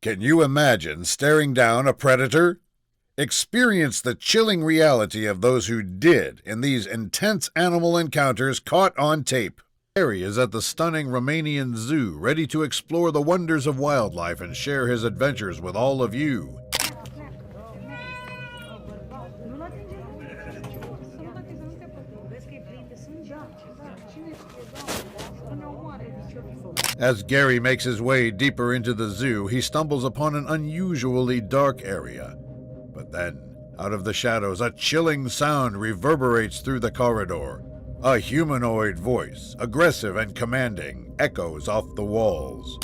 Can you imagine staring down a predator? Experience the chilling reality of those who did in these intense animal encounters caught on tape. Gary is at the stunning Romanian zoo, ready to explore the wonders of wildlife and share his adventures with all of you. As Gary makes his way deeper into the zoo, he stumbles upon an unusually dark area. But then, out of the shadows, a chilling sound reverberates through the corridor. A humanoid voice, aggressive and commanding, echoes off the walls.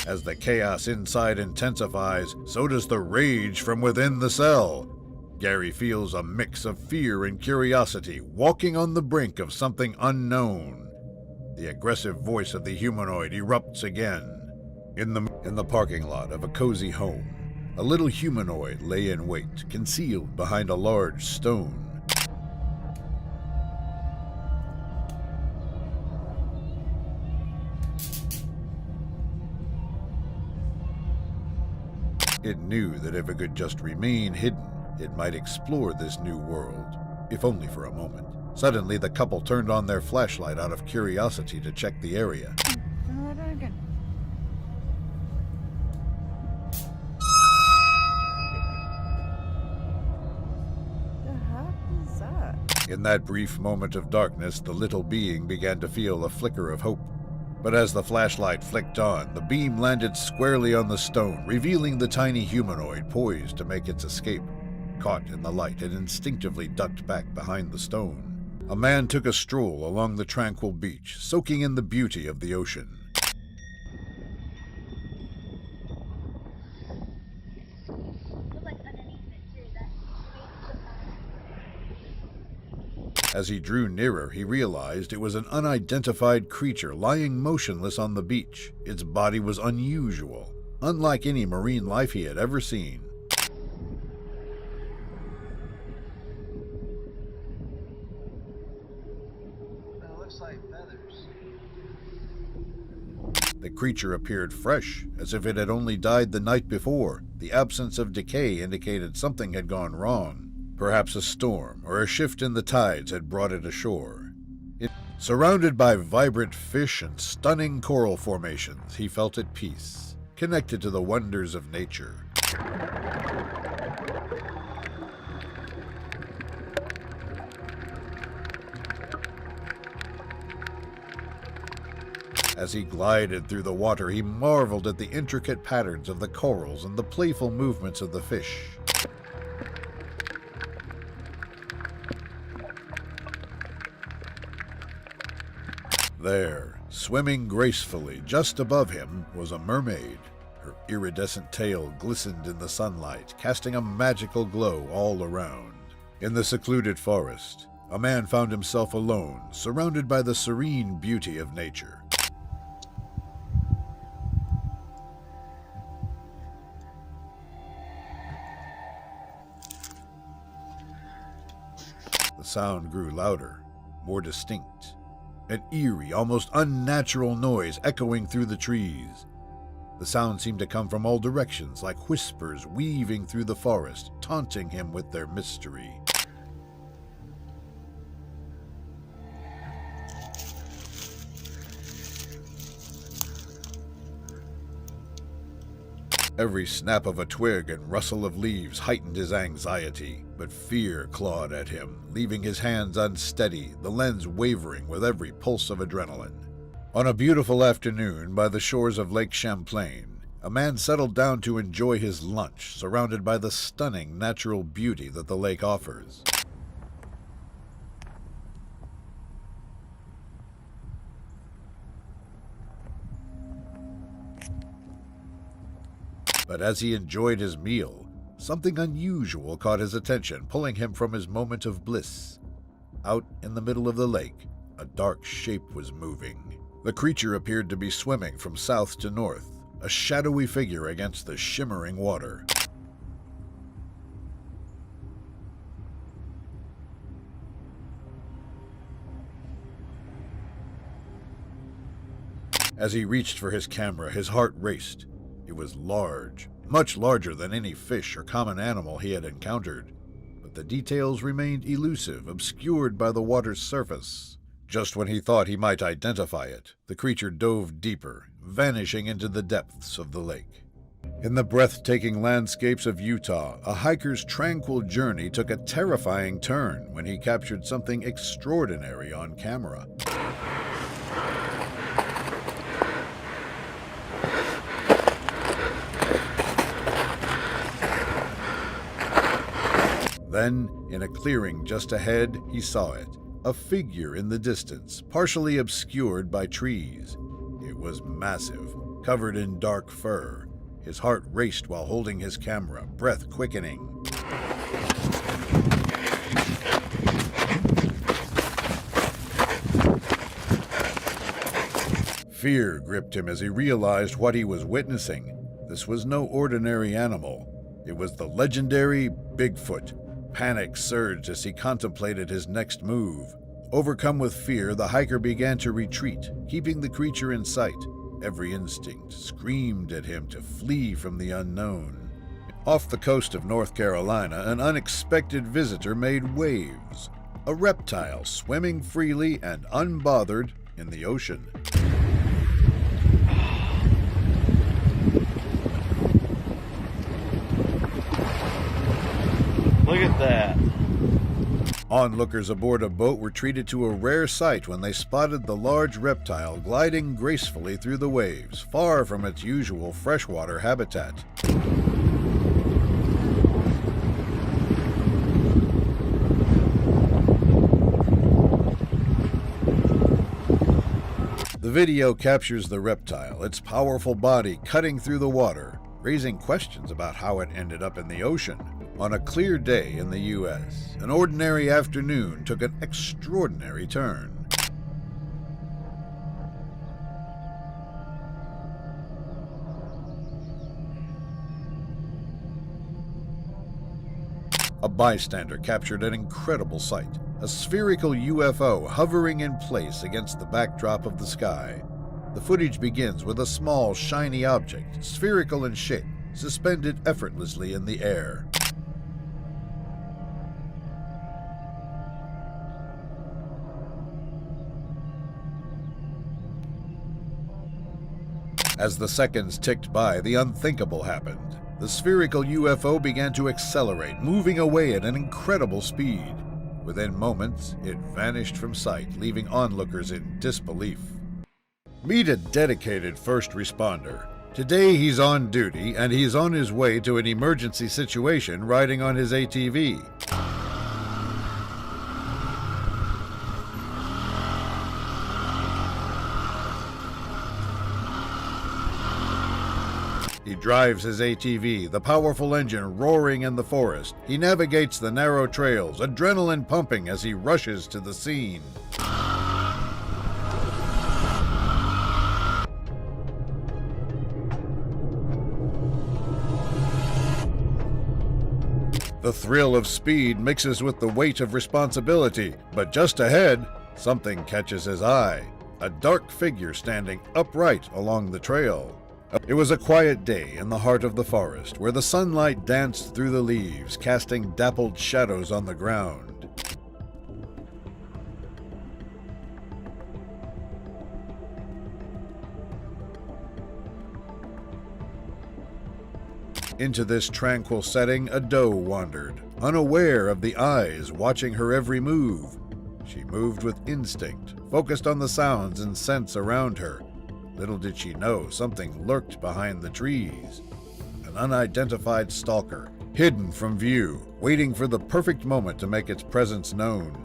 As the chaos inside intensifies, so does the rage from within the cell. Gary feels a mix of fear and curiosity, walking on the brink of something unknown. The aggressive voice of the humanoid erupts again. In the parking lot of a cozy home, a little humanoid lay in wait, concealed behind a large stone. It knew that if it could just remain hidden, it might explore this new world, if only for a moment. Suddenly, the couple turned on their flashlight out of curiosity to check the area. In that brief moment of darkness, the little being began to feel a flicker of hope. But as the flashlight flicked on, the beam landed squarely on the stone, revealing the tiny humanoid poised to make its escape. Caught in the light, it instinctively ducked back behind the stone. A man took a stroll along the tranquil beach, soaking in the beauty of the ocean. As he drew nearer, he realized it was an unidentified creature lying motionless on the beach. Its body was unusual, unlike any marine life he had ever seen. It looks like feathers. The creature appeared fresh, as if it had only died the night before. The absence of decay indicated something had gone wrong. Perhaps a storm or a shift in the tides had brought it ashore. Surrounded by vibrant fish and stunning coral formations, he felt at peace, connected to the wonders of nature. As he glided through the water, he marveled at the intricate patterns of the corals and the playful movements of the fish. There, swimming gracefully just above him, was a mermaid. Her iridescent tail glistened in the sunlight, casting a magical glow all around. In the secluded forest, a man found himself alone, surrounded by the serene beauty of nature. The sound grew louder, more distinct. An eerie, almost unnatural noise echoing through the trees. The sound seemed to come from all directions, like whispers weaving through the forest, taunting him with their mystery. Every snap of a twig and rustle of leaves heightened his anxiety, but fear clawed at him, leaving his hands unsteady, the lens wavering with every pulse of adrenaline. On a beautiful afternoon by the shores of Lake Champlain, a man settled down to enjoy his lunch, surrounded by the stunning natural beauty that the lake offers. But as he enjoyed his meal, something unusual caught his attention, pulling him from his moment of bliss. Out in the middle of the lake, a dark shape was moving. The creature appeared to be swimming from south to north, a shadowy figure against the shimmering water. As he reached for his camera, his heart raced. It was large, much larger than any fish or common animal he had encountered, but the details remained elusive, obscured by the water's surface. Just when he thought he might identify it, the creature dove deeper, vanishing into the depths of the lake. In the breathtaking landscapes of Utah, a hiker's tranquil journey took a terrifying turn when he captured something extraordinary on camera. Then, in a clearing just ahead, he saw it, a figure in the distance, partially obscured by trees. It was massive, covered in dark fur. His heart raced while holding his camera, breath quickening. Fear gripped him as he realized what he was witnessing. This was no ordinary animal. It was the legendary Bigfoot. Panic surged as he contemplated his next move. Overcome with fear, the hiker began to retreat, keeping the creature in sight. Every instinct screamed at him to flee from the unknown. Off the coast of North Carolina, an unexpected visitor made waves. A reptile swimming freely and unbothered in the ocean. Look at that. Onlookers aboard a boat were treated to a rare sight when they spotted the large reptile gliding gracefully through the waves, far from its usual freshwater habitat. The video captures the reptile, its powerful body cutting through the water, raising questions about how it ended up in the ocean. On a clear day in the U.S., an ordinary afternoon took an extraordinary turn. A bystander captured an incredible sight, a spherical UFO hovering in place against the backdrop of the sky. The footage begins with a small, shiny object, spherical in shape, suspended effortlessly in the air. As the seconds ticked by, the unthinkable happened. The spherical UFO began to accelerate, moving away at an incredible speed. Within moments, it vanished from sight, leaving onlookers in disbelief. Meet a dedicated first responder. Today he's on duty, and he's on his way to an emergency situation riding on his ATV. He drives his ATV, the powerful engine roaring in the forest. He navigates the narrow trails, adrenaline pumping as he rushes to the scene. The thrill of speed mixes with the weight of responsibility, but just ahead, something catches his eye. A dark figure standing upright along the trail. It was a quiet day in the heart of the forest, where the sunlight danced through the leaves, casting dappled shadows on the ground. Into this tranquil setting, a doe wandered, unaware of the eyes watching her every move. She moved with instinct, focused on the sounds and scents around her. Little did she know something lurked behind the trees. An unidentified stalker, hidden from view, waiting for the perfect moment to make its presence known.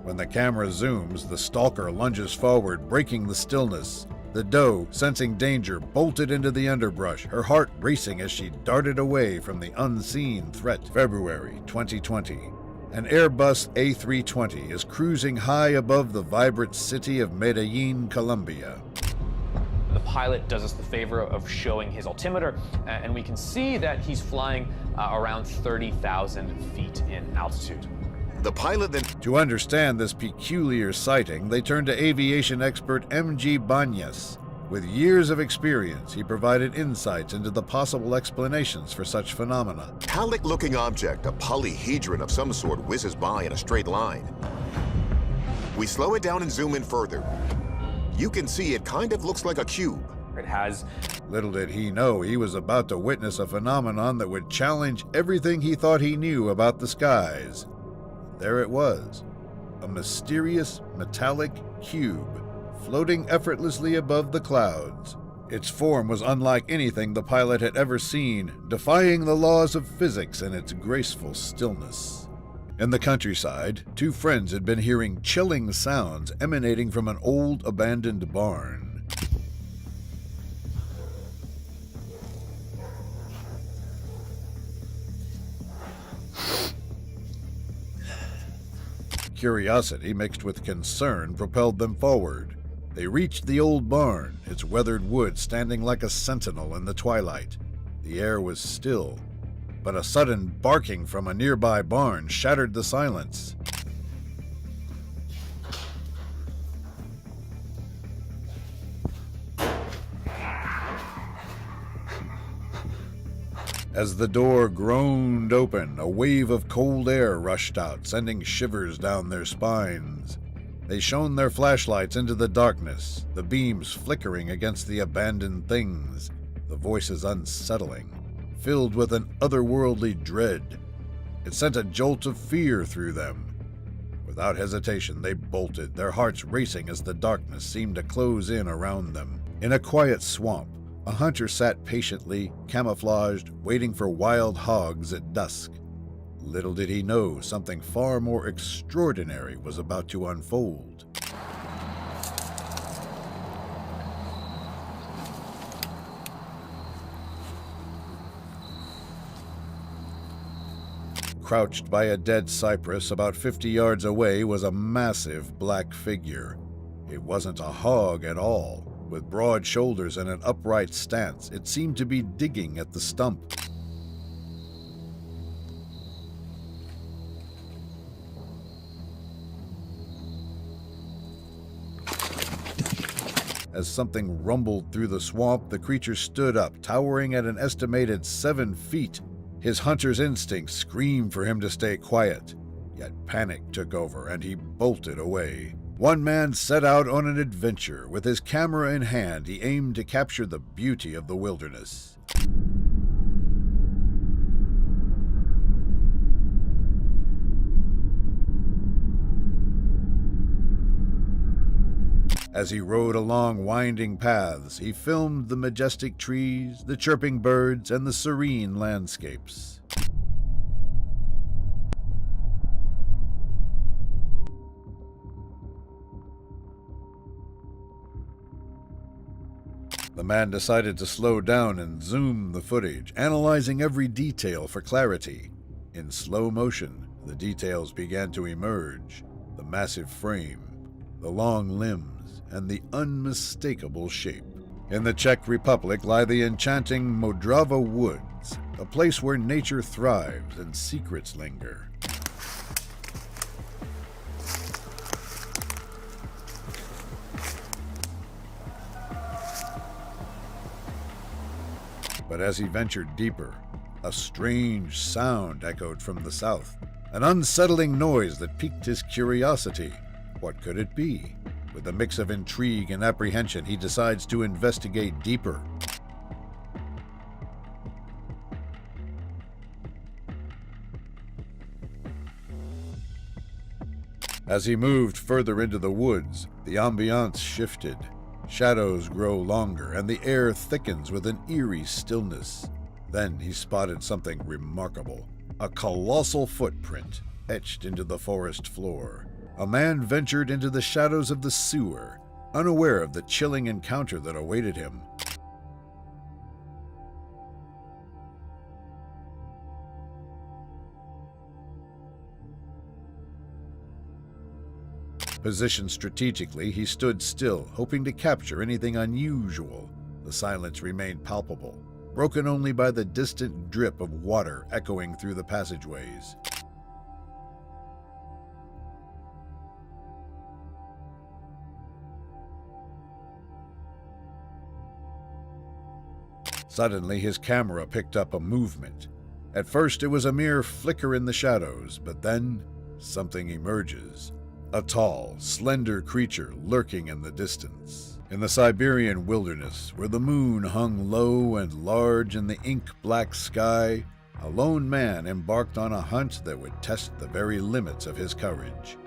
When the camera zooms, the stalker lunges forward, breaking the stillness. The doe, sensing danger, bolted into the underbrush, her heart racing as she darted away from the unseen threat. February 2020. An Airbus A320 is cruising high above the vibrant city of Medellin, Colombia. The pilot does us the favor of showing his altimeter, and we can see that he's flying around 30,000 feet in altitude. The pilot then... To understand this peculiar sighting, they turned to aviation expert M.G. Banyas. With years of experience, he provided insights into the possible explanations for such phenomena. Metallic-looking object, a polyhedron of some sort, whizzes by in a straight line. We slow it down and zoom in further. You can see it kind of looks like a cube. It has... Little did he know he was about to witness a phenomenon that would challenge everything he thought he knew about the skies. There it was, a mysterious metallic cube, floating effortlessly above the clouds. Its form was unlike anything the pilot had ever seen, defying the laws of physics in its graceful stillness. In the countryside, two friends had been hearing chilling sounds emanating from an old abandoned barn. Curiosity mixed with concern propelled them forward. They reached the old barn, its weathered wood standing like a sentinel in the twilight. The air was still, but a sudden barking from a nearby barn shattered the silence. As the door groaned open, a wave of cold air rushed out, sending shivers down their spines. They shone their flashlights into the darkness, the beams flickering against the abandoned things, the voices unsettling, filled with an otherworldly dread. It sent a jolt of fear through them. Without hesitation, they bolted, their hearts racing as the darkness seemed to close in around them. In a quiet swamp, a hunter sat patiently, camouflaged, waiting for wild hogs at dusk. Little did he know something far more extraordinary was about to unfold. Crouched by a dead cypress about 50 yards away was a massive black figure. It wasn't a hog at all. With broad shoulders and an upright stance, it seemed to be digging at the stump. As something rumbled through the swamp, the creature stood up, towering at an estimated 7 feet. His hunter's instincts screamed for him to stay quiet, yet panic took over and he bolted away. One man set out on an adventure. With his camera in hand, he aimed to capture the beauty of the wilderness. As he rode along winding paths, he filmed the majestic trees, the chirping birds, and the serene landscapes. The man decided to slow down and zoom the footage, analyzing every detail for clarity. In slow motion, the details began to emerge: the massive frame, the long limbs, and the unmistakable shape. In the Czech Republic lie the enchanting Modrava Woods, a place where nature thrives and secrets linger. But as he ventured deeper, a strange sound echoed from the south, an unsettling noise that piqued his curiosity. What could it be? With a mix of intrigue and apprehension, he decides to investigate deeper. As he moved further into the woods, the ambiance shifted. Shadows grow longer, and the air thickens with an eerie stillness. Then he spotted something remarkable: a colossal footprint etched into the forest floor. A man ventured into the shadows of the sewer, unaware of the chilling encounter that awaited him. Positioned strategically, he stood still, hoping to capture anything unusual. The silence remained palpable, broken only by the distant drip of water echoing through the passageways. Suddenly, his camera picked up a movement. At first, it was a mere flicker in the shadows, but then something emerges. A tall, slender creature lurking in the distance. In the Siberian wilderness, where the moon hung low and large in the ink-black sky, a lone man embarked on a hunt that would test the very limits of his courage.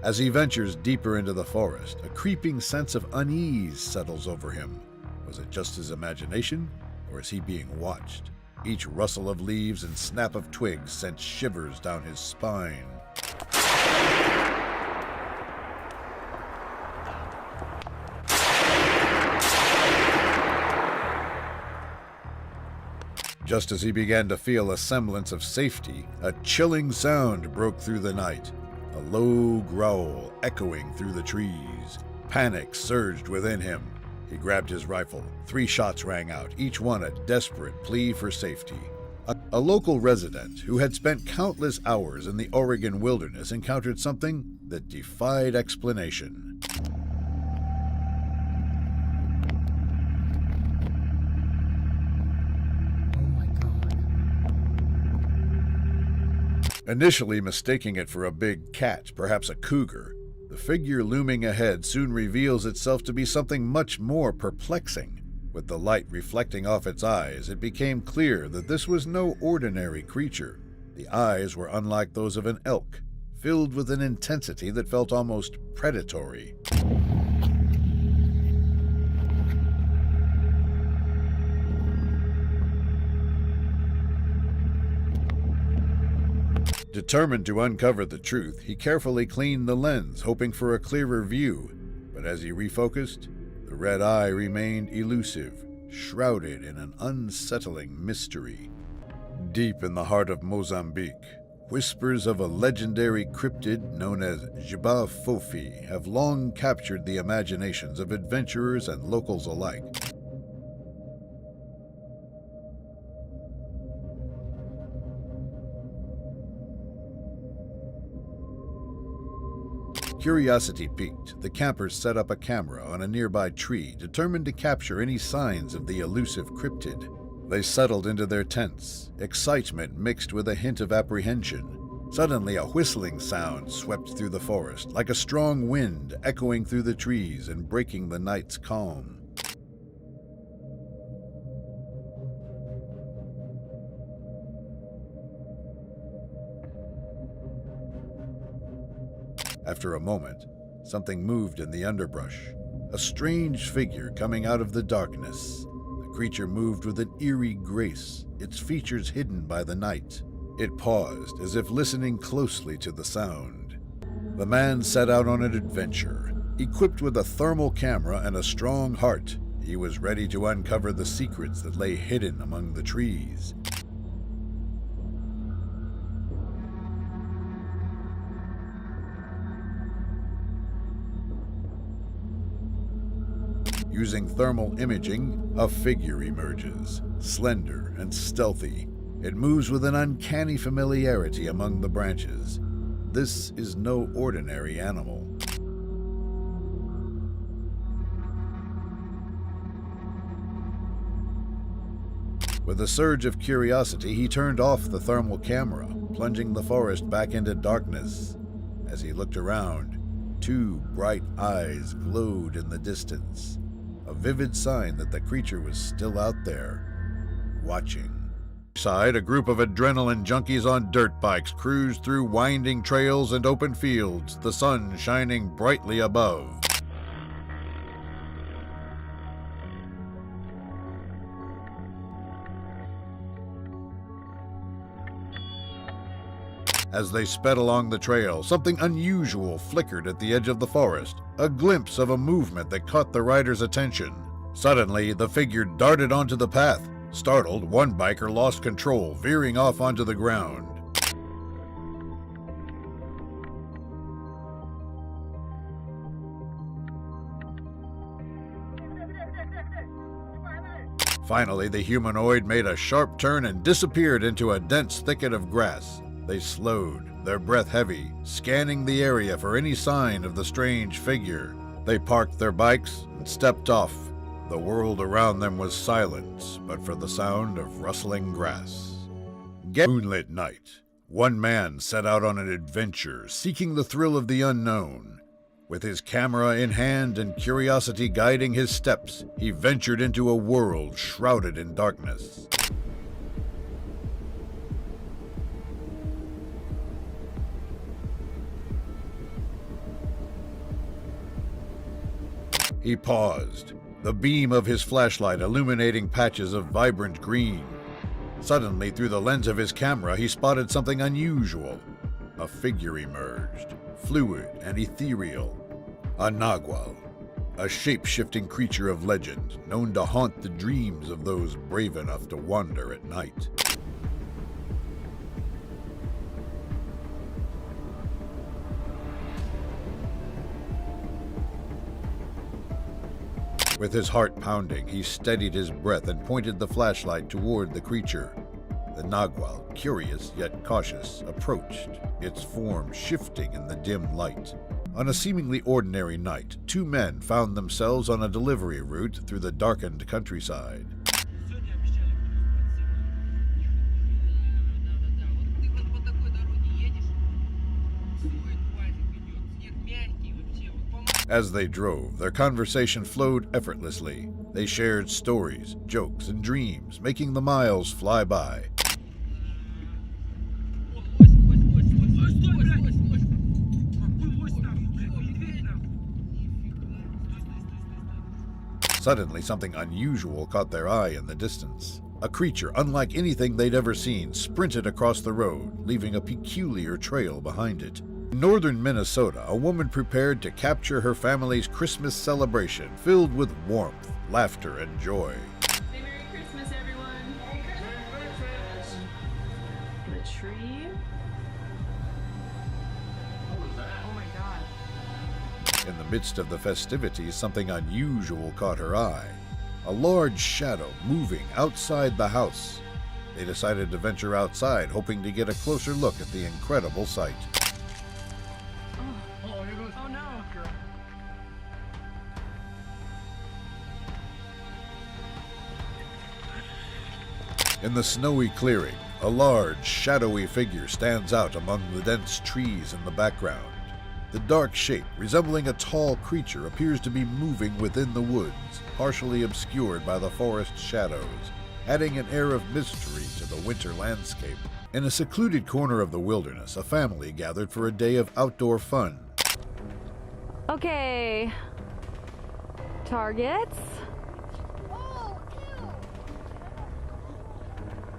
As he ventures deeper into the forest, a creeping sense of unease settles over him. Was it just his imagination, or is he being watched? Each rustle of leaves and snap of twigs sent shivers down his spine. Just as he began to feel a semblance of safety, a chilling sound broke through the night. A low growl echoing through the trees. Panic surged within him. He grabbed his rifle. 3 shots rang out, each one a desperate plea for safety. A local resident who had spent countless hours in the Oregon wilderness encountered something that defied explanation. Initially mistaking it for a big cat, perhaps a cougar, the figure looming ahead soon reveals itself to be something much more perplexing. With the light reflecting off its eyes, it became clear that this was no ordinary creature. The eyes were unlike those of an elk, filled with an intensity that felt almost predatory. Determined to uncover the truth, he carefully cleaned the lens, hoping for a clearer view. But as he refocused, the red eye remained elusive, shrouded in an unsettling mystery. Deep in the heart of Mozambique, whispers of a legendary cryptid known as Jibba Fofi have long captured the imaginations of adventurers and locals alike. Curiosity piqued, the campers set up a camera on a nearby tree, determined to capture any signs of the elusive cryptid. They settled into their tents, excitement mixed with a hint of apprehension. Suddenly, a whistling sound swept through the forest, like a strong wind echoing through the trees and breaking the night's calm. After a moment, something moved in the underbrush. A strange figure coming out of the darkness. The creature moved with an eerie grace, its features hidden by the night. It paused, as if listening closely to the sound. The man set out on an adventure. Equipped with a thermal camera and a strong heart, he was ready to uncover the secrets that lay hidden among the trees. Using thermal imaging, a figure emerges, slender and stealthy. It moves with an uncanny familiarity among the branches. This is no ordinary animal. With a surge of curiosity, he turned off the thermal camera, plunging the forest back into darkness. As he looked around, 2 bright eyes glowed in the distance. A vivid sign that the creature was still out there, watching. Inside, a group of adrenaline junkies on dirt bikes cruised through winding trails and open fields, the sun shining brightly above. As they sped along the trail, something unusual flickered at the edge of the forest, a glimpse of a movement that caught the rider's attention. Suddenly, the figure darted onto the path. Startled, one biker lost control, veering off onto the ground. Finally, the humanoid made a sharp turn and disappeared into a dense thicket of grass. They slowed, their breath heavy, scanning the area for any sign of the strange figure. They parked their bikes and stepped off. The world around them was silent, but for the sound of rustling grass. Moonlit night. One man set out on an adventure, seeking the thrill of the unknown. With his camera in hand and curiosity guiding his steps, he ventured into a world shrouded in darkness. He paused, the beam of his flashlight illuminating patches of vibrant green. Suddenly, through the lens of his camera, he spotted something unusual. A figure emerged, fluid and ethereal. A Nagual, a shape-shifting creature of legend, known to haunt the dreams of those brave enough to wander at night. With his heart pounding, he steadied his breath and pointed the flashlight toward the creature. The Nagual, curious yet cautious, approached, its form shifting in the dim light. On a seemingly ordinary night, two men found themselves on a delivery route through the darkened countryside. As they drove, their conversation flowed effortlessly. They shared stories, jokes, and dreams, making the miles fly by. Suddenly, something unusual caught their eye in the distance. A creature unlike anything they'd ever seen sprinted across the road, leaving a peculiar trail behind it. In northern Minnesota, a woman prepared to capture her family's Christmas celebration, filled with warmth, laughter, and joy. Say Merry Christmas, everyone. Merry Christmas. The tree. What was that? Oh my God. In the midst of the festivities, something unusual caught her eye. A large shadow moving outside the house. They decided to venture outside, hoping to get a closer look at the incredible sight. Oh no. In the snowy clearing, a large, shadowy figure stands out among the dense trees in the background. The dark shape, resembling a tall creature, appears to be moving within the woods, partially obscured by the forest shadows, adding an air of mystery to the winter landscape. In a secluded corner of the wilderness, a family gathered for a day of outdoor fun. Okay. Targets.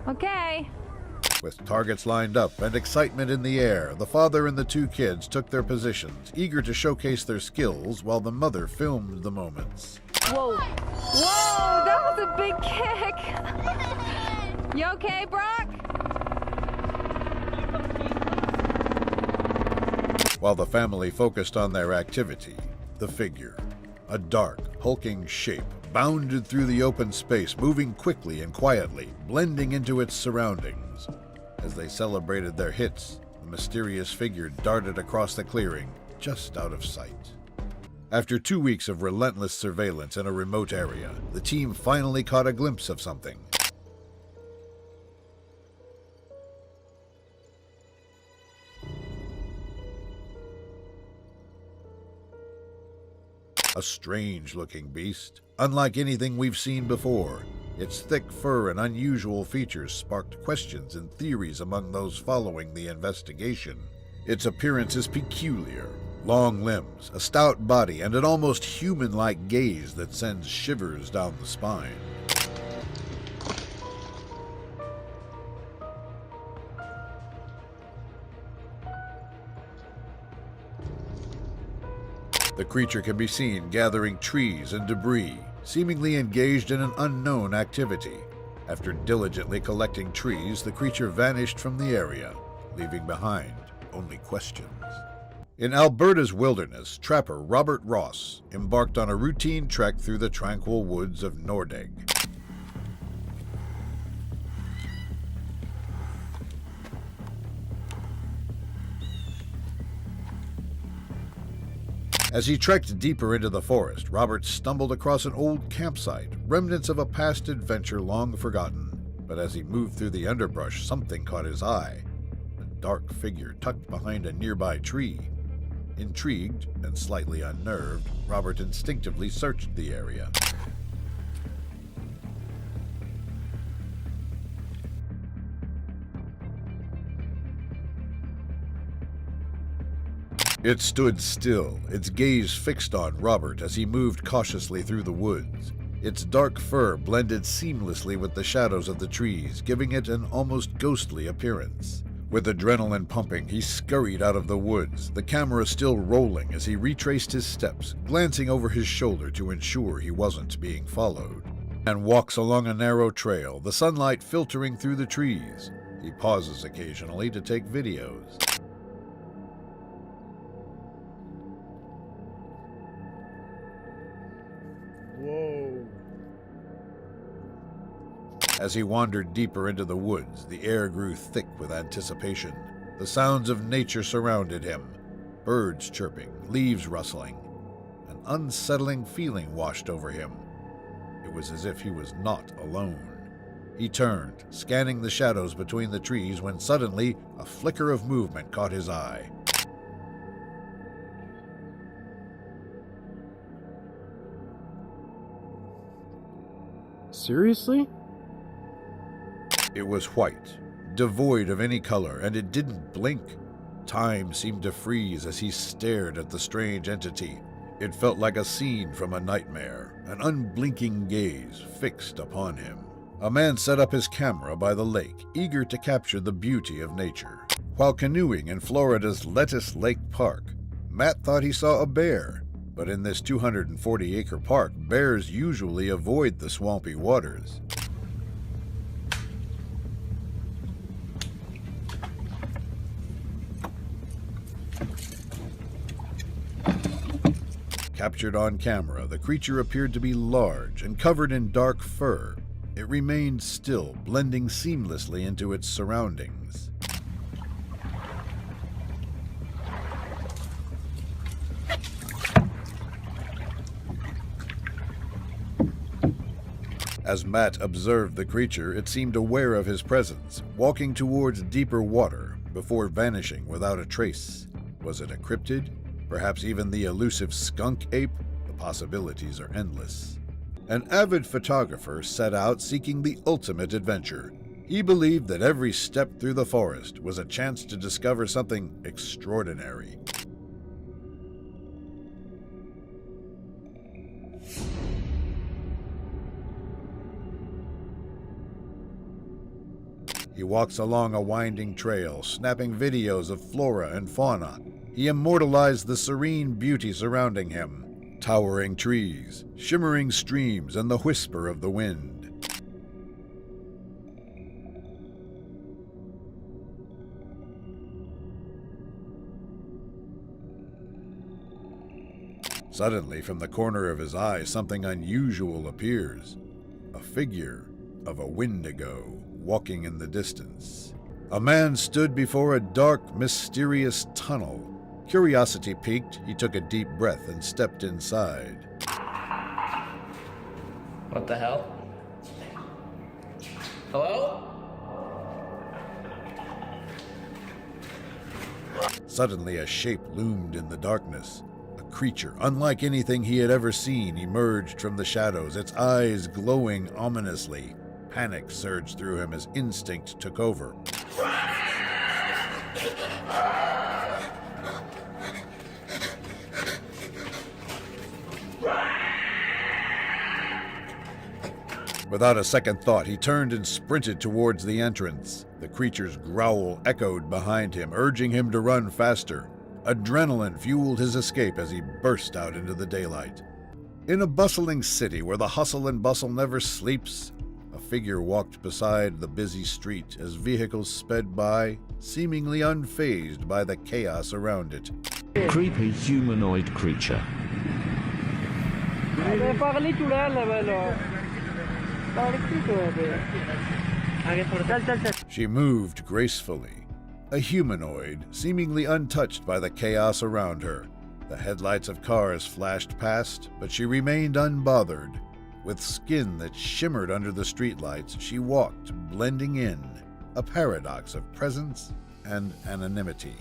Okay. With targets lined up and excitement in the air, the father and the two kids took their positions, eager to showcase their skills while the mother filmed the moments. Whoa. Whoa, that was a big kick. You okay, Brock? While the family focused on their activity, the figure, a dark, hulking shape, bounded through the open space, moving quickly and quietly, blending into its surroundings. As they celebrated their hits, the mysterious figure darted across the clearing, just out of sight. After 2 weeks of relentless surveillance in a remote area, the team finally caught a glimpse of something. A strange-looking beast, unlike anything we've seen before. Its thick fur and unusual features sparked questions and theories among those following the investigation. Its appearance is peculiar. Long limbs, a stout body, and an almost human-like gaze that sends shivers down the spine. The creature can be seen gathering trees and debris, seemingly engaged in an unknown activity. After diligently collecting trees, the creature vanished from the area, leaving behind only questions. In Alberta's wilderness, trapper Robert Ross embarked on a routine trek through the tranquil woods of Nordegg. As he trekked deeper into the forest, Robert stumbled across an old campsite, remnants of a past adventure long forgotten. But as he moved through the underbrush, something caught his eye. A dark figure tucked behind a nearby tree. Intrigued and slightly unnerved, Robert instinctively searched the area. It stood still, its gaze fixed on Robert as he moved cautiously through the woods. Its dark fur blended seamlessly with the shadows of the trees, giving it an almost ghostly appearance. With adrenaline pumping, he scurried out of the woods, the camera still rolling as he retraced his steps, glancing over his shoulder to ensure he wasn't being followed. And walks along a narrow trail, the sunlight filtering through the trees. He pauses occasionally to take videos. Whoa. As he wandered deeper into the woods, the air grew thick with anticipation. The sounds of nature surrounded him. Birds chirping, leaves rustling. An unsettling feeling washed over him. It was as if he was not alone. He turned, scanning the shadows between the trees, when suddenly a flicker of movement caught his eye. Seriously? It was white, devoid of any color, and it didn't blink. Time seemed to freeze as he stared at the strange entity. It felt like a scene from a nightmare, an unblinking gaze fixed upon him. A man set up his camera by the lake, eager to capture the beauty of nature. While canoeing in Florida's Lettuce Lake Park, Matt thought he saw a bear. But in this 240-acre park, bears usually avoid the swampy waters. Captured on camera, the creature appeared to be large and covered in dark fur. It remained still, blending seamlessly into its surroundings. As Matt observed the creature, it seemed aware of his presence, walking towards deeper water before vanishing without a trace. Was it a cryptid? Perhaps even the elusive skunk ape? The possibilities are endless. An avid photographer set out seeking the ultimate adventure. He believed that every step through the forest was a chance to discover something extraordinary. He walks along a winding trail, snapping videos of flora and fauna. He immortalized the serene beauty surrounding him. Towering trees, shimmering streams, and the whisper of the wind. Suddenly, from the corner of his eye, something unusual appears. A figure of a Wendigo walking in the distance. A man stood before a dark, mysterious tunnel. Curiosity piqued, he took a deep breath and stepped inside. What the hell? Hello? Suddenly, a shape loomed in the darkness. A creature, unlike anything he had ever seen, emerged from the shadows, its eyes glowing ominously. Panic surged through him as instinct took over. Without a second thought, he turned and sprinted towards the entrance. The creature's growl echoed behind him, urging him to run faster. Adrenaline fueled his escape as he burst out into the daylight. In a bustling city where the hustle and bustle never sleeps, a figure walked beside the busy street as vehicles sped by, seemingly unfazed by the chaos around it. Creepy humanoid creature. She moved gracefully, a humanoid, seemingly untouched by the chaos around her. The headlights of cars flashed past, but she remained unbothered. With skin that shimmered under the streetlights, she walked, blending in, a paradox of presence and anonymity.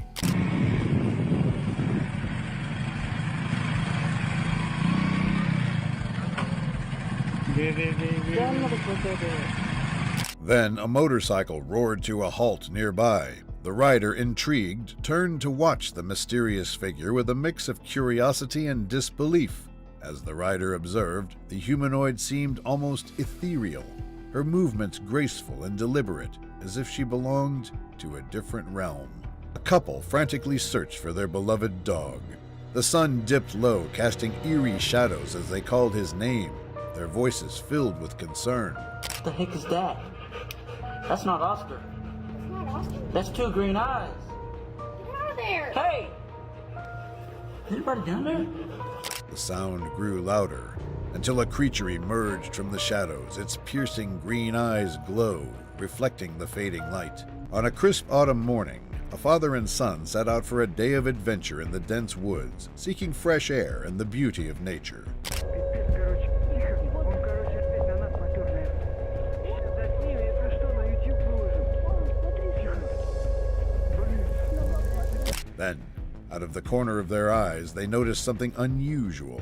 Then a motorcycle roared to a halt nearby. The rider, intrigued, turned to watch the mysterious figure with a mix of curiosity and disbelief. As the rider observed, the humanoid seemed almost ethereal, her movements graceful and deliberate, as if she belonged to a different realm. A couple frantically searched for their beloved dog. The sun dipped low, casting eerie shadows as they called his name, their voices filled with concern. What the heck is that? That's not Oscar. It's not Oscar. That's two green eyes. Get out of there! Hey! Is anybody down there? The sound grew louder until a creature emerged from the shadows, its piercing green eyes glow, reflecting the fading light. On a crisp autumn morning, a father and son set out for a day of adventure in the dense woods, seeking fresh air and the beauty of nature. Then, out of the corner of their eyes, they noticed something unusual,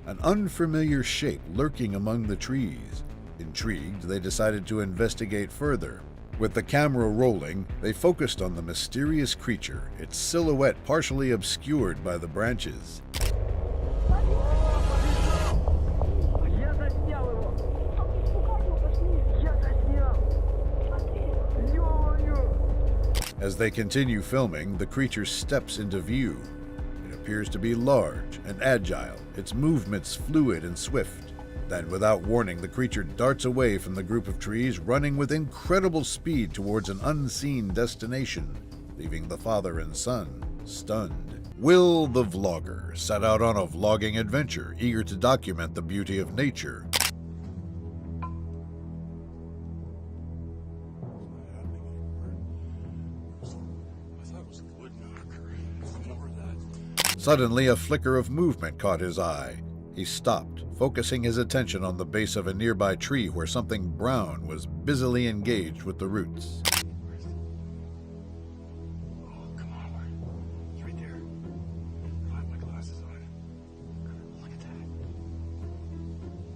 an unfamiliar shape lurking among the trees. Intrigued, they decided to investigate further. With the camera rolling, they focused on the mysterious creature, its silhouette partially obscured by the branches. As they continue filming, the creature steps into view. It appears to be large and agile, its movements fluid and swift. Then, without warning, the creature darts away from the group of trees, running with incredible speed towards an unseen destination, leaving the father and son stunned. Will the vlogger set out on a vlogging adventure, eager to document the beauty of nature. Suddenly, a flicker of movement caught his eye. He stopped, focusing his attention on the base of a nearby tree where something brown was busily engaged with the roots. Oh, come on. It's right there. I have my glasses on. Look at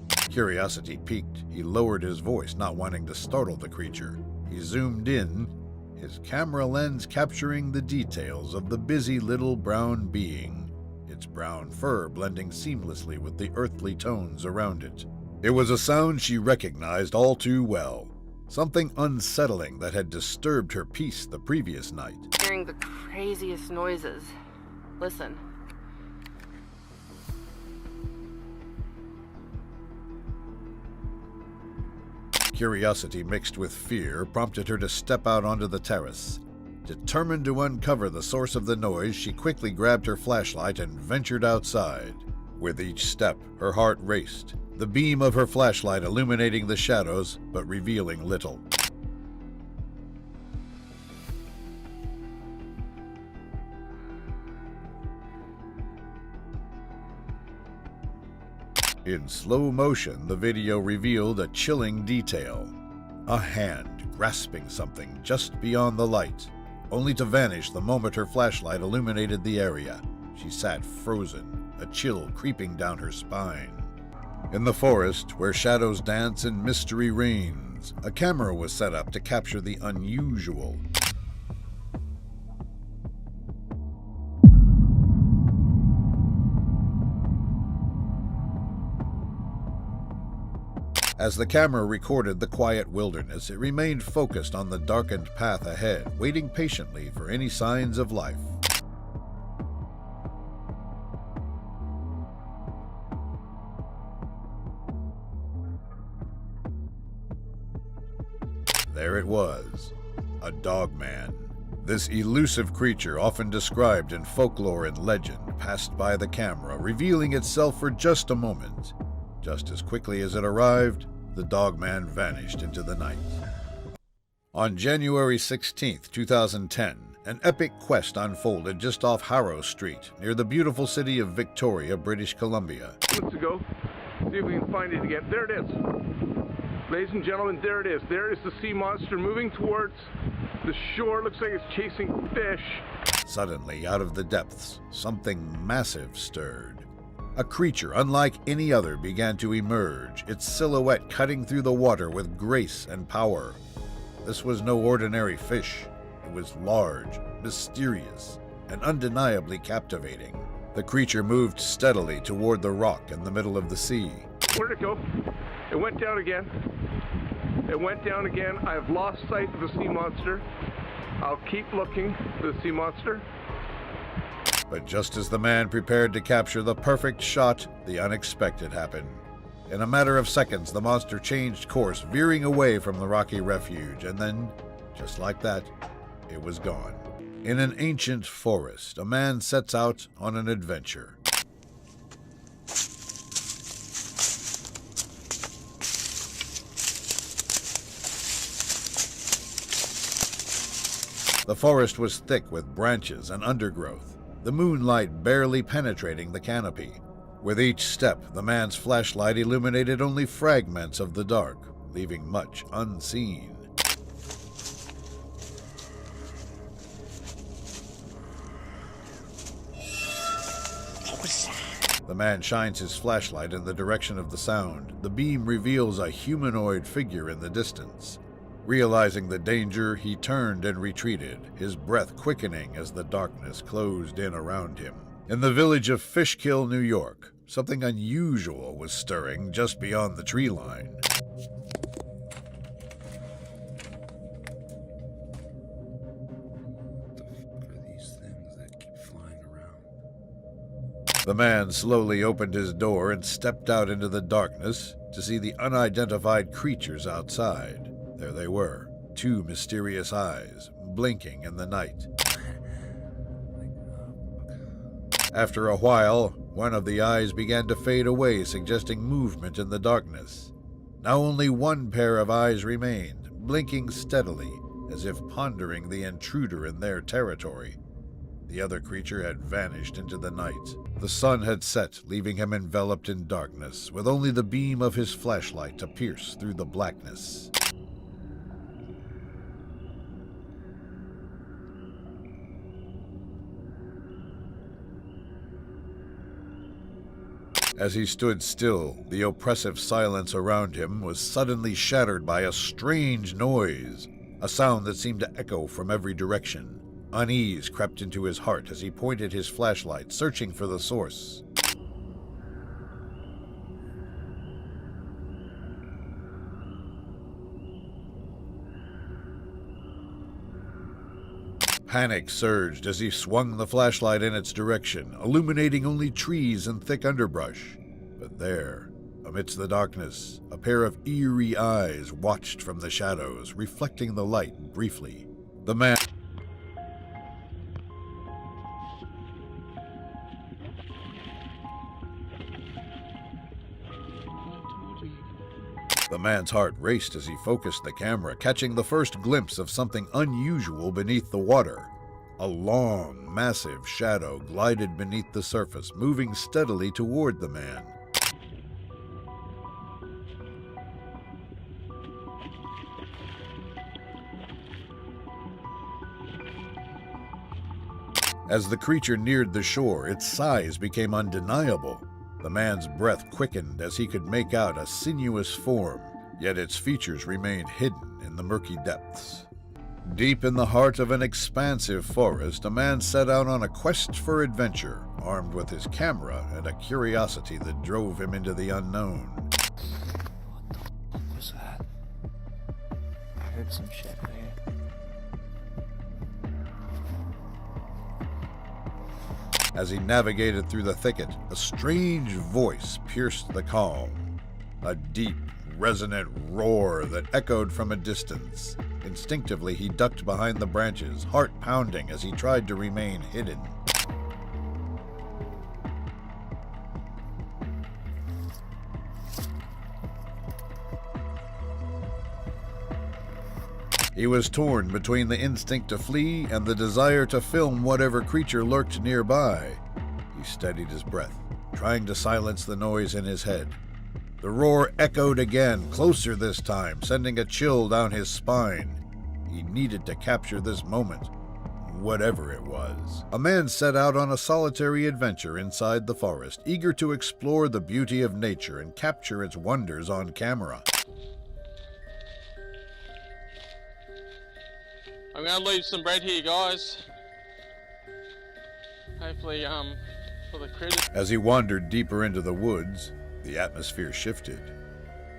that. Curiosity piqued. He lowered his voice, not wanting to startle the creature. He zoomed in, his camera lens capturing the details of the busy little brown being, its brown fur blending seamlessly with the earthly tones around it. It was a sound she recognized all too well, something unsettling that had disturbed her peace the previous night. Hearing the craziest noises. Listen. Curiosity mixed with fear prompted her to step out onto the terrace. Determined to uncover the source of the noise, she quickly grabbed her flashlight and ventured outside. With each step, her heart raced, the beam of her flashlight illuminating the shadows but revealing little. In slow motion, the video revealed a chilling detail. A hand grasping something just beyond the light, only to vanish the moment her flashlight illuminated the area. She sat frozen, a chill creeping down her spine. In the forest, where shadows dance and mystery reigns, a camera was set up to capture the unusual. As the camera recorded the quiet wilderness, it remained focused on the darkened path ahead, waiting patiently for any signs of life. There it was, a dogman. This elusive creature, often described in folklore and legend, passed by the camera, revealing itself for just a moment. Just as quickly as it arrived, the dogman vanished into the night. On January 16, 2010, An epic quest unfolded just off Harrow Street, near the beautiful city of Victoria, British Columbia. Let's go. See if we can find it again. There it is. Ladies and gentlemen, there it is. There is the sea monster moving towards the shore. Looks like it's chasing fish. Suddenly, out of the depths, something massive stirred. A creature unlike any other began to emerge, its silhouette cutting through the water with grace and power. This was no ordinary fish. It was large, mysterious, and undeniably captivating. The creature moved steadily toward the rock in the middle of the sea. Where'd it go? It went down again. It went down again. I've lost sight of the sea monster. I'll keep looking for the sea monster. But just as the man prepared to capture the perfect shot, the unexpected happened. In a matter of seconds, the monster changed course, veering away from the rocky refuge, and then, just like that, it was gone. In an ancient forest, a man sets out on an adventure. The forest was thick with branches and undergrowth, the moonlight barely penetrating the canopy. With each step, the man's flashlight illuminated only fragments of the dark, leaving much unseen. The man shines his flashlight in the direction of the sound. The beam reveals a humanoid figure in the distance. Realizing the danger, he turned and retreated, his breath quickening as the darkness closed in around him. In the village of Fishkill, New York, something unusual was stirring just beyond the tree line. The man slowly opened his door and stepped out into the darkness to see the unidentified creatures outside. There they were, two mysterious eyes, blinking in the night. After a while, one of the eyes began to fade away, suggesting movement in the darkness. Now only one pair of eyes remained, blinking steadily, as if pondering the intruder in their territory. The other creature had vanished into the night. The sun had set, leaving him enveloped in darkness, with only the beam of his flashlight to pierce through the blackness. As he stood still, the oppressive silence around him was suddenly shattered by a strange noise, a sound that seemed to echo from every direction. Unease crept into his heart as he pointed his flashlight, searching for the source. Panic surged as he swung the flashlight in its direction, illuminating only trees and thick underbrush. But there, amidst the darkness, a pair of eerie eyes watched from the shadows, reflecting the light briefly. The man... The man's heart raced as he focused the camera, catching the first glimpse of something unusual beneath the water. A long, massive shadow glided beneath the surface, moving steadily toward the man. As the creature neared the shore, its size became undeniable. The man's breath quickened as he could make out a sinuous form, yet its features remained hidden in the murky depths. Deep in the heart of an expansive forest, a man set out on a quest for adventure, armed with his camera and a curiosity that drove him into the unknown. What was that? I heard some shit right here. As he navigated through the thicket, a strange voice pierced the calm. A deep, resonant roar that echoed from a distance. Instinctively, he ducked behind the branches, heart pounding as he tried to remain hidden. He was torn between the instinct to flee and the desire to film whatever creature lurked nearby. He steadied his breath, trying to silence the noise in his head. The roar echoed again, closer this time, sending a chill down his spine. He needed to capture this moment, whatever it was. A man set out on a solitary adventure inside the forest, eager to explore the beauty of nature and capture its wonders on camera. I'm gonna leave some bread here, guys. Hopefully, for the critters. As he wandered deeper into the woods, the atmosphere shifted.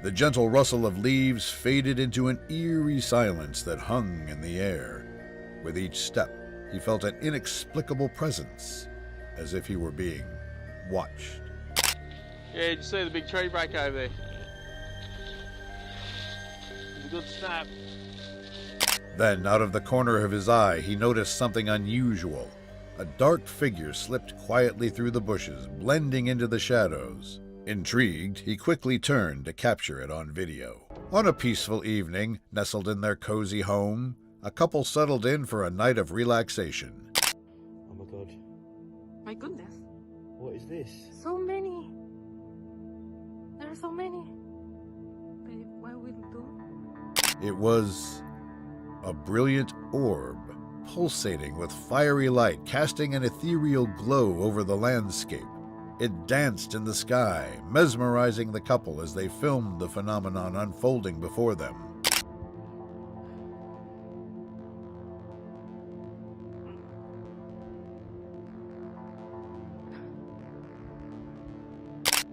The gentle rustle of leaves faded into an eerie silence that hung in the air. With each step, he felt an inexplicable presence, as if he were being watched. Yeah, did you see the big tree break over there? It's a good snap. Then, out of the corner of his eye, he noticed something unusual. A dark figure slipped quietly through the bushes, blending into the shadows. Intrigued, he quickly turned to capture it on video. On a peaceful evening, nestled in their cozy home, a couple settled in for a night of relaxation. Oh my god. My goodness. What is this? So many. There are so many. Babe, what will we do? It was a brilliant orb, pulsating with fiery light, casting an ethereal glow over the landscape. It danced in the sky, mesmerizing the couple as they filmed the phenomenon unfolding before them.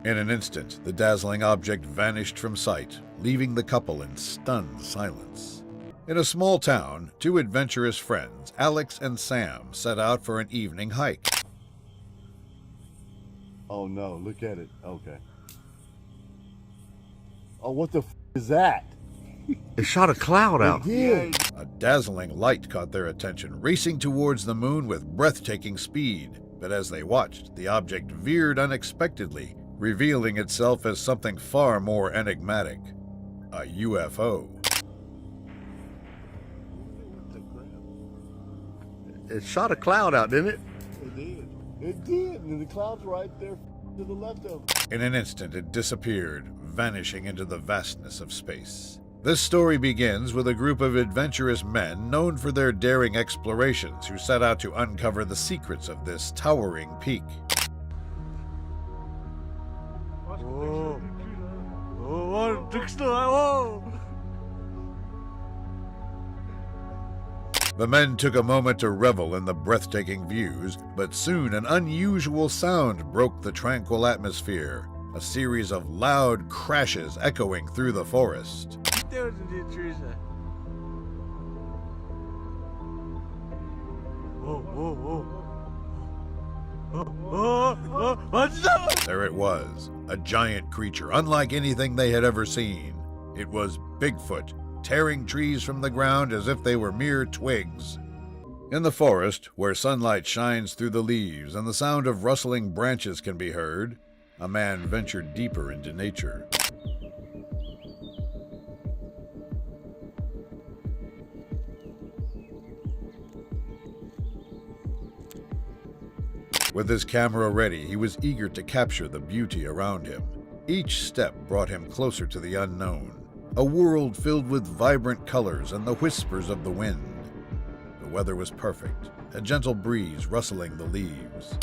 In an instant, the dazzling object vanished from sight, leaving the couple in stunned silence. In a small town, two adventurous friends, Alex and Sam, set out for an evening hike. Oh no, look at it. Okay. Oh, what the f is that? It shot a cloud out. A dazzling light caught their attention, racing towards the moon with breathtaking speed. But as they watched, the object veered unexpectedly, revealing itself as something far more enigmatic. A UFO. It shot a cloud out, didn't it? It did. It did. And the cloud's right there to the left of it. In an instant, it disappeared, vanishing into the vastness of space. This story begins with a group of adventurous men known for their daring explorations who set out to uncover the secrets of this towering peak. Whoa. Oh, whoa. The men took a moment to revel in the breathtaking views, but soon an unusual sound broke the tranquil atmosphere, a series of loud crashes echoing through the forest. There it was, a giant creature unlike anything they had ever seen. It was Bigfoot, tearing trees from the ground as if they were mere twigs. In the forest, where sunlight shines through the leaves and the sound of rustling branches can be heard, a man ventured deeper into nature. With his camera ready, he was eager to capture the beauty around him. Each step brought him closer to the unknown, a world filled with vibrant colors and the whispers of the wind. The weather was perfect, a gentle breeze rustling the leaves.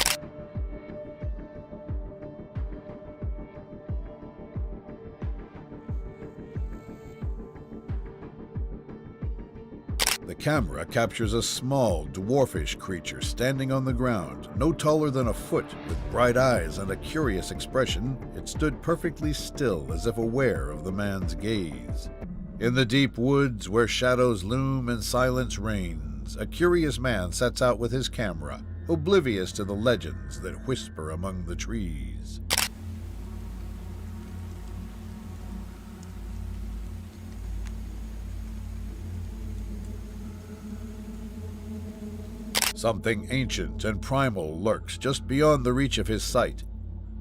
The camera captures a small, dwarfish creature standing on the ground, no taller than a foot, with bright eyes and a curious expression. It stood perfectly still, as if aware of the man's gaze. In the deep woods, where shadows loom and silence reigns, a curious man sets out with his camera, oblivious to the legends that whisper among the trees. Something ancient and primal lurks just beyond the reach of his sight.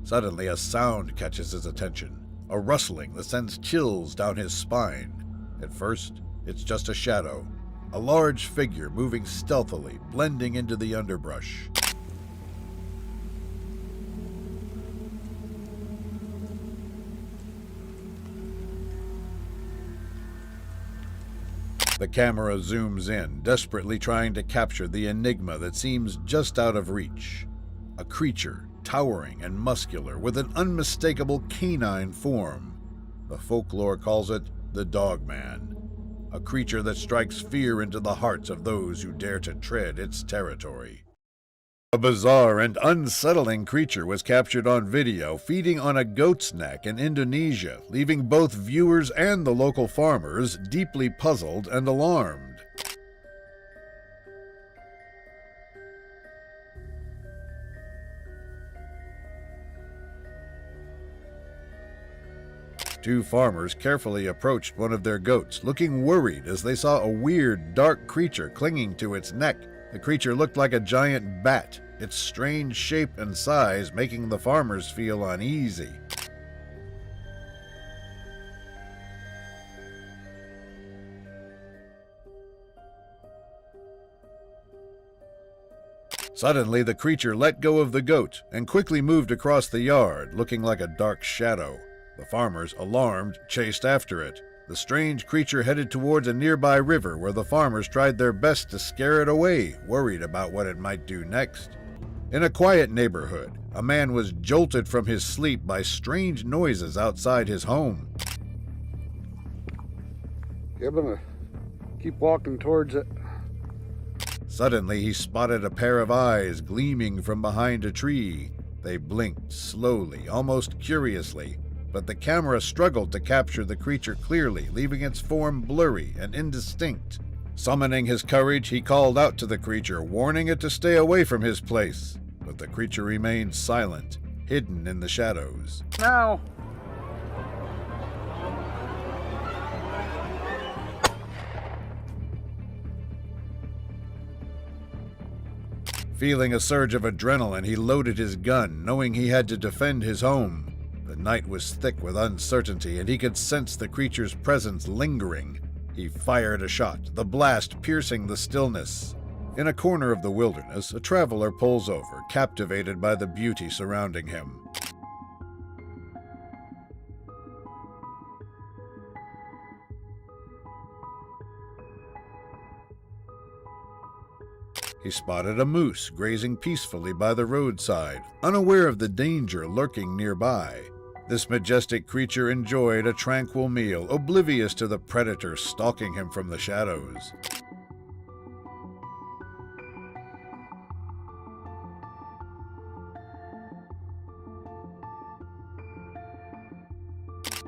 Suddenly, a sound catches his attention, a rustling that sends chills down his spine. At first, It's just a shadow, a large figure moving stealthily, blending into the underbrush. The camera zooms in, desperately trying to capture the enigma that seems just out of reach. A creature, towering and muscular, with an unmistakable canine form. The folklore calls it the Dogman, a creature that strikes fear into the hearts of those who dare to tread its territory. A bizarre and unsettling creature was captured on video feeding on a goat's neck in Indonesia, leaving both viewers and the local farmers deeply puzzled and alarmed. Two farmers carefully approached one of their goats, looking worried as they saw a weird, dark creature clinging to its neck. The creature looked like a giant bat, its strange shape and size making the farmers feel uneasy. Suddenly, the creature let go of the goat and quickly moved across the yard, looking like a dark shadow. The farmers, alarmed, chased after it. The strange creature headed towards a nearby river where the farmers tried their best to scare it away, worried about what it might do next. In a quiet neighborhood, a man was jolted from his sleep by strange noises outside his home. I'm gonna keep walking towards it. Suddenly, he spotted a pair of eyes gleaming from behind a tree. They blinked slowly, almost curiously, but the camera struggled to capture the creature clearly, leaving its form blurry and indistinct. Summoning his courage, he called out to the creature, warning it to stay away from his place. But the creature remained silent, hidden in the shadows. Now! Feeling a surge of adrenaline, he loaded his gun, knowing he had to defend his home. The night was thick with uncertainty, and he could sense the creature's presence lingering. He fired a shot, the blast piercing the stillness. In a corner of the wilderness, a traveler pulls over, captivated by the beauty surrounding him. He spotted a moose grazing peacefully by the roadside, unaware of the danger lurking nearby. This majestic creature enjoyed a tranquil meal, oblivious to the predator stalking him from the shadows.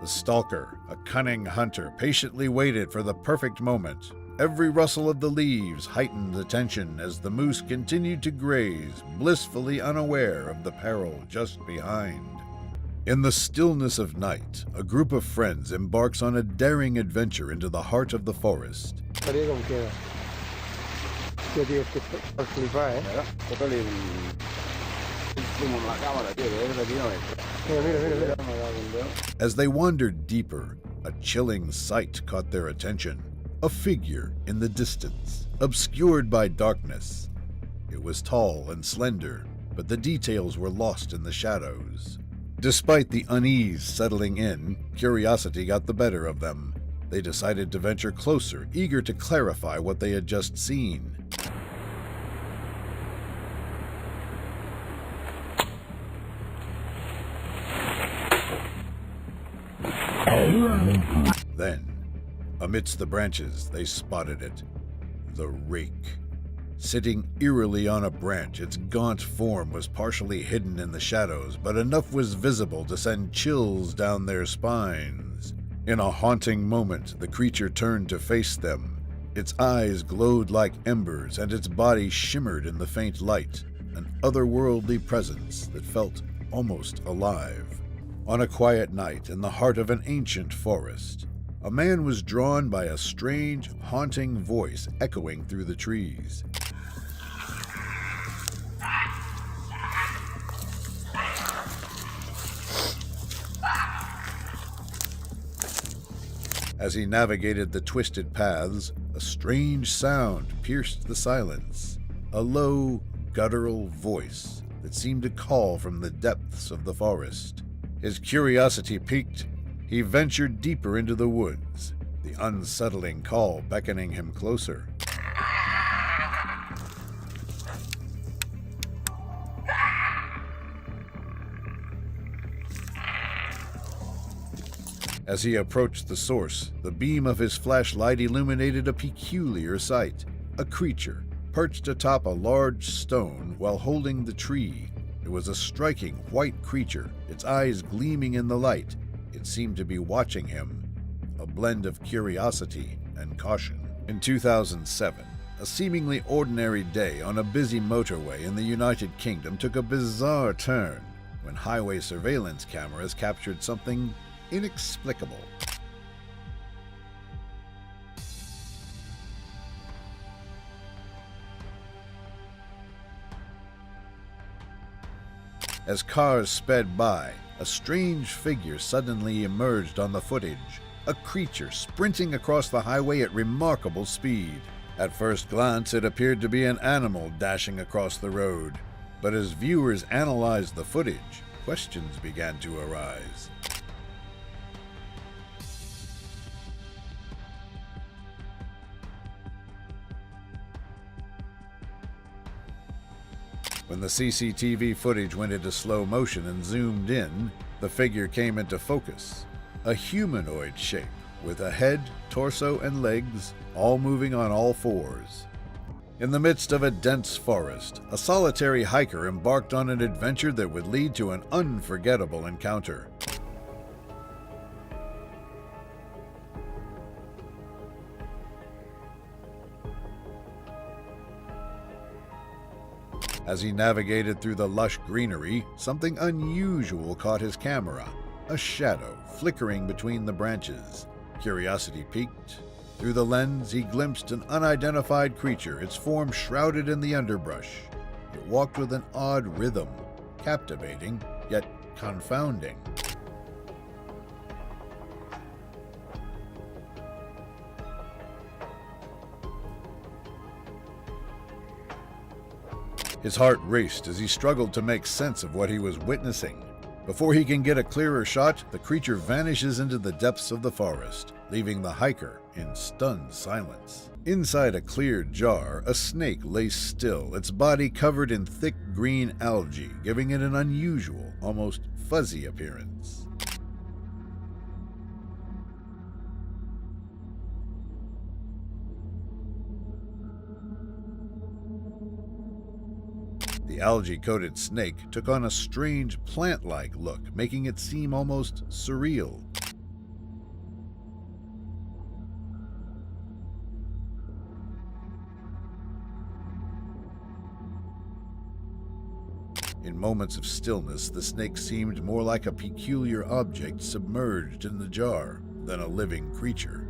The stalker, a cunning hunter, patiently waited for the perfect moment. Every rustle of the leaves heightened the tension as the moose continued to graze, blissfully unaware of the peril just behind. In the stillness of night, a group of friends embarks on a daring adventure into the heart of the forest. As they wandered deeper, a chilling sight caught their attention. A figure in the distance, obscured by darkness. It was tall and slender, but the details were lost in the shadows. Despite the unease settling in, curiosity got the better of them. They decided to venture closer, eager to clarify what they had just seen. Then, amidst the branches, they spotted it. The rake. Sitting eerily on a branch, its gaunt form was partially hidden in the shadows, but enough was visible to send chills down their spines. In a haunting moment, the creature turned to face them. Its eyes glowed like embers, and its body shimmered in the faint light, an otherworldly presence that felt almost alive. On a quiet night in the heart of an ancient forest, a man was drawn by a strange, haunting voice echoing through the trees. As he navigated the twisted paths, a strange sound pierced the silence. A low, guttural voice that seemed to call from the depths of the forest. His curiosity piqued, he ventured deeper into the woods, the unsettling call beckoning him closer. As he approached the source, the beam of his flashlight illuminated a peculiar sight. A creature, perched atop a large stone while holding the tree. It was a striking white creature, its eyes gleaming in the light. It seemed to be watching him, a blend of curiosity and caution. In 2007, a seemingly ordinary day on a busy motorway in the United Kingdom took a bizarre turn when highway surveillance cameras captured something inexplicable. As cars sped by, a strange figure suddenly emerged on the footage, a creature sprinting across the highway at remarkable speed. At first glance, it appeared to be an animal dashing across the road, but as viewers analyzed the footage, questions began to arise. When the CCTV footage went into slow motion and zoomed in, the figure came into focus. A humanoid shape with a head, torso, and legs, all moving on all fours. In the midst of a dense forest, a solitary hiker embarked on an adventure that would lead to an unforgettable encounter. As he navigated through the lush greenery, something unusual caught his camera. A shadow flickering between the branches. Curiosity piqued. Through the lens, he glimpsed an unidentified creature, its form shrouded in the underbrush. It walked with an odd rhythm, captivating, yet confounding. His heart raced as he struggled to make sense of what he was witnessing. Before he can get a clearer shot, the creature vanishes into the depths of the forest, leaving the hiker in stunned silence. Inside a clear jar, a snake lay still, its body covered in thick green algae, giving it an unusual, almost fuzzy appearance. The algae-coated snake took on a strange plant-like look, making it seem almost surreal. In moments of stillness, the snake seemed more like a peculiar object submerged in the jar than a living creature.